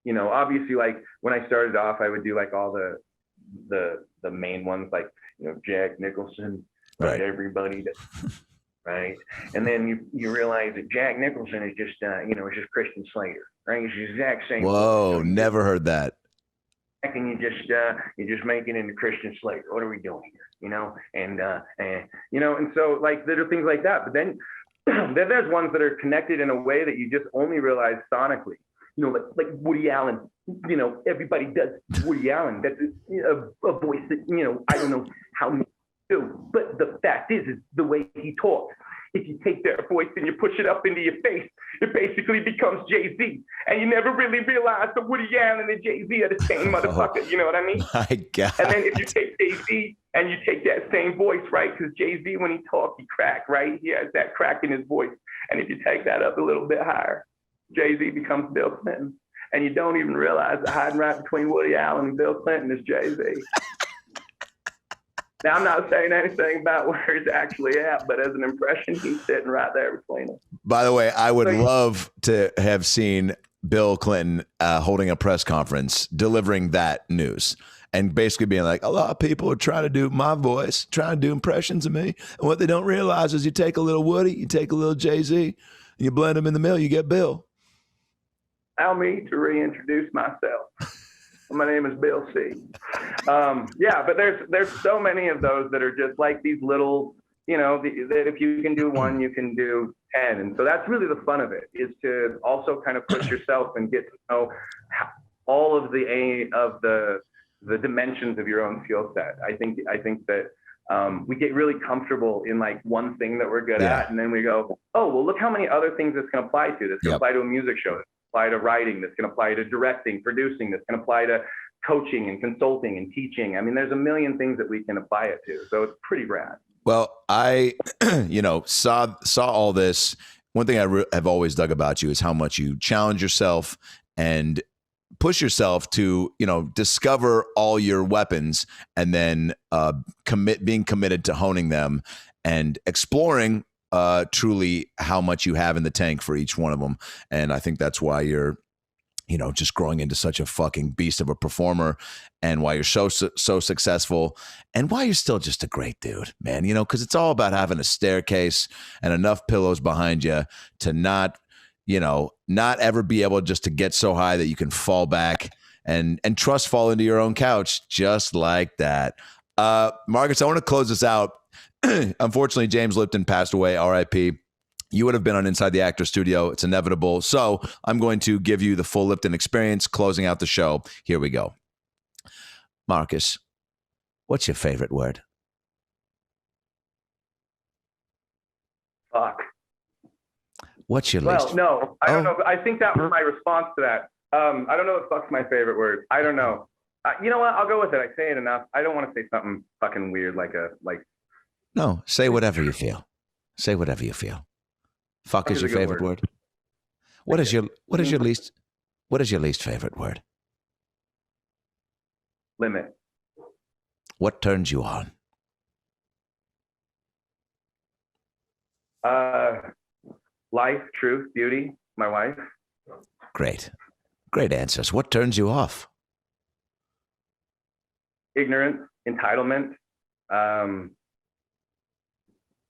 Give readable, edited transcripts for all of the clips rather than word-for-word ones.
obviously, like when I started off, I would do like all the main ones, like, Jack Nicholson, right? Everybody, right? And then you realize that Jack Nicholson is just, it's just Christian Slater, right? It's the exact same. Whoa, so never heard that. And you just make it into Christian Slater. What are we doing here? And so like there are things like that. But then there's ones that are connected in a way that you just only realize sonically. Like Woody Allen. Everybody does Woody Allen. That's a voice that I don't know how many do. But the fact is the way he talks. If you take that voice and you push it up into your face, it basically becomes Jay-Z. And you never really realize that Woody Allen and Jay-Z are the same motherfucker. You know what I mean? My God. And then if you take Jay-Z and you take that same voice, right? Because Jay-Z, when he talks, he crack, right? He has that crack in his voice. And if you take that up a little bit higher, Jay-Z becomes Bill Clinton. And you don't even realize the hiding right between Woody Allen and Bill Clinton is Jay-Z. Now, I'm not saying anything about where he's actually at, but as an impression, he's sitting right there between them. By the way, I would love to have seen Bill Clinton holding a press conference, delivering that news, and basically being like, a lot of people are trying to do my voice, trying to do impressions of me. And what they don't realize is you take a little Woody, you take a little Jay-Z, and you blend them in the middle, you get Bill. Allow me to reintroduce myself. My name is Bill C. Yeah, but there's so many of those that are just like these little, that if you can do one, you can do 10. And so that's really the fun of it, is to also kind of push yourself and get to know all of the dimensions of your own skill set. I think that we get really comfortable in like one thing that we're good at, and then we go, oh, well, look how many other things this can apply to. This can apply to a music show. This can apply to writing. This can apply to directing, producing. This can apply to coaching and consulting and teaching. I mean, there's a million things that we can apply it to. So it's pretty rad. Well, I, saw all this. One thing I have always dug about you is how much you challenge yourself and push yourself to, discover all your weapons and then being committed to honing them and exploring truly how much you have in the tank for each one of them. And I think that's why you're, just growing into such a fucking beast of a performer, and why you're so successful, and why you're still just a great dude, man, because it's all about having a staircase and enough pillows behind you to not ever be able just to get so high that you can fall back and trust fall into your own couch just like that. Marcus, I want to close this out. Unfortunately, James Lipton passed away, RIP. You would have been on Inside the Actor Studio. It's inevitable. So I'm going to give you the full Lipton experience, closing out the show. Here we go. Marcus, what's your favorite word? Fuck. What's your least? Well, no, I don't know. I think that was my response to that. I don't know if fuck's my favorite word. I don't know. You know what? I'll go with it. I say it enough. I don't want to say something fucking weird like. No, say whatever you feel. Say whatever you feel. Fuck is your favorite word. What is your least favorite word? Limit. What turns you on? Life, truth, beauty, my wife. Great answers. What turns you off? Ignorance, entitlement,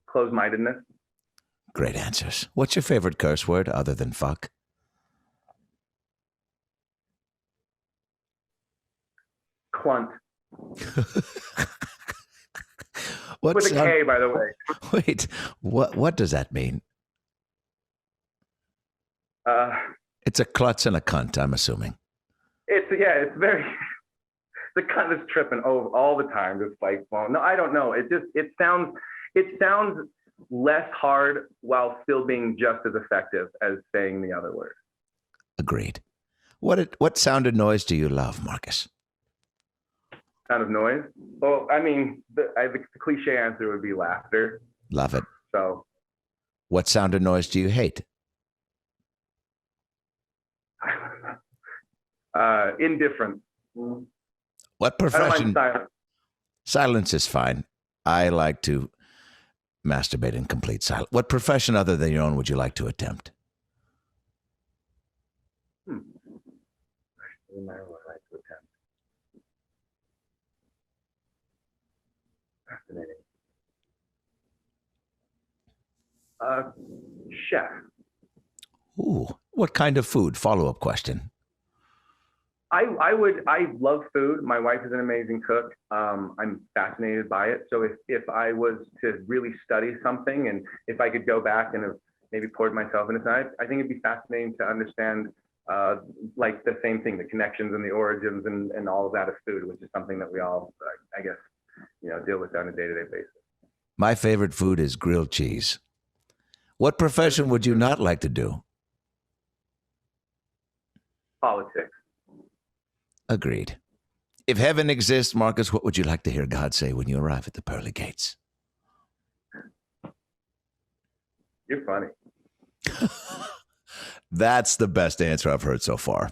closed-mindedness. Great answers. What's your favorite curse word other than fuck? Clunt. With a K, by the way. Wait, what does that mean? It's a klutz and a cunt, I'm assuming. It's very, the cunt is tripping over all the time. Just like, well, no, I don't know. It sounds less hard while still being just as effective as saying the other word. Agreed. What sound of noise do you love, Marcus? Sound of noise? Well, I mean, the cliche answer would be laughter. Love it. So. What sound of noise do you hate? Indifferent. What profession? I don't mind silence. Silence is fine. I like to masturbate in complete silence. What profession other than your own would you like to attempt? doesn't matter what I like to attempt. Fascinating. Chef. Ooh, what kind of food? Follow-up question. I love food. My wife is an amazing cook. I'm fascinated by it. So if I was to really study something, and if I could go back and have maybe poured myself into it, I think it'd be fascinating to understand like the same thing, the connections and the origins and all of that of food, which is something that we all, I guess, deal with on a day-to-day basis. My favorite food is grilled cheese. What profession would you not like to do? Politics. Agreed. If heaven exists, Marcus, what would you like to hear God say when you arrive at the pearly gates? You're funny. That's the best answer I've heard so far.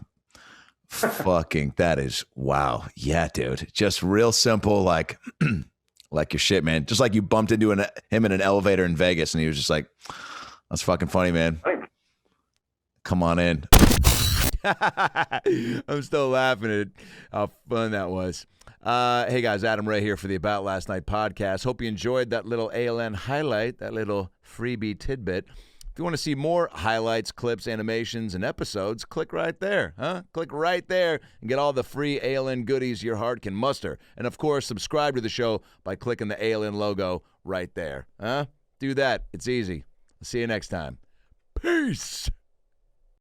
Fucking, that is, wow. Yeah, dude. Just real simple, like your shit, man. Just like you bumped into him in an elevator in Vegas, and he was just like, that's fucking funny, man. Come on in. I'm still laughing at how fun that was. Hey, guys, Adam Ray here for the About Last Night podcast. Hope you enjoyed that little ALN highlight, that little freebie tidbit. If you want to see more highlights, clips, animations, and episodes, click right there. Click right there and get all the free ALN goodies your heart can muster. And, of course, subscribe to the show by clicking the ALN logo right there. Do that. It's easy. I'll see you next time. Peace.